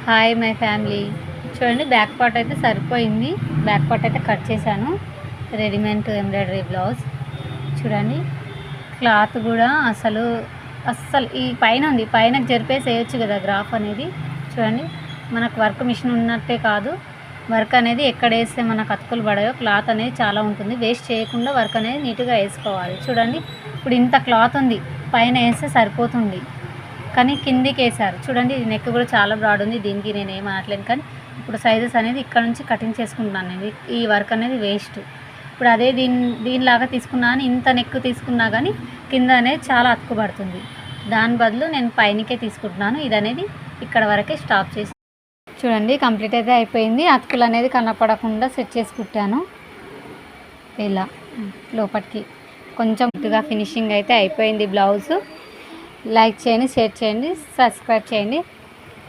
Hi my family. చూడండి, back part అయితే సరిపోయింది. బ్యాక్ పార్ట్ అయితే కట్ చేశాను. రెడీమేడ్ ఎంబ్రాయిడరీ బ్లౌజ్ చూడండి. క్లాత్ కూడా అసలు ఈ పైన ఉంది, పైన జరిపేసి వేయచ్చు కదా గ్రాఫ్ అనేది. చూడండి, మనకు వర్క్ మిషన్ ఉన్నట్టే కాదు, వర్క్ అనేది ఎక్కడ వేస్తే మనకు అతుకులు పడాయో క్లాత్ అనేది చాలా ఉంటుంది. వేస్ట్ చేయకుండా వర్క్ అనేది నీట్గా వేసుకోవాలి. చూడండి, ఇప్పుడు ఇంత క్లాత్ ఉంది, పైన వేస్తే సరిపోతుంది, కానీ కిందికి వేసారు. చూడండి, ఇది నెక్ కూడా చాలా బ్రాడ్ ఉంది. దీనికి నేను ఏం అనట్లేదు, కానీ ఇప్పుడు సైజెస్ అనేది ఇక్కడ నుంచి కటింగ్ చేసుకుంటున్నాను నేను. ఈ వర్క్ అనేది వేస్ట్. ఇప్పుడు అదే దీనిలాగా తీసుకున్నాను, ఇంత నెక్ తీసుకున్నా కానీ కింద అనేది చాలా అతుకుపడుతుంది. దాని బదులు నేను పైనకే తీసుకుంటున్నాను. ఇది అనేది ఇక్కడ వరకే స్టాప్ చేసి చూడండి, కంప్లీట్ అయితే అయిపోయింది. అతుకులు అనేది కనపడకుండా సెట్ చేసి కుట్టాను. ఇలా లోపలికి కొంచెం ఫినిషింగ్ అయితే అయిపోయింది బ్లౌజు. లైక్ చేయండి, షేర్ చేయండి, సబ్స్క్రైబ్ చేయండి.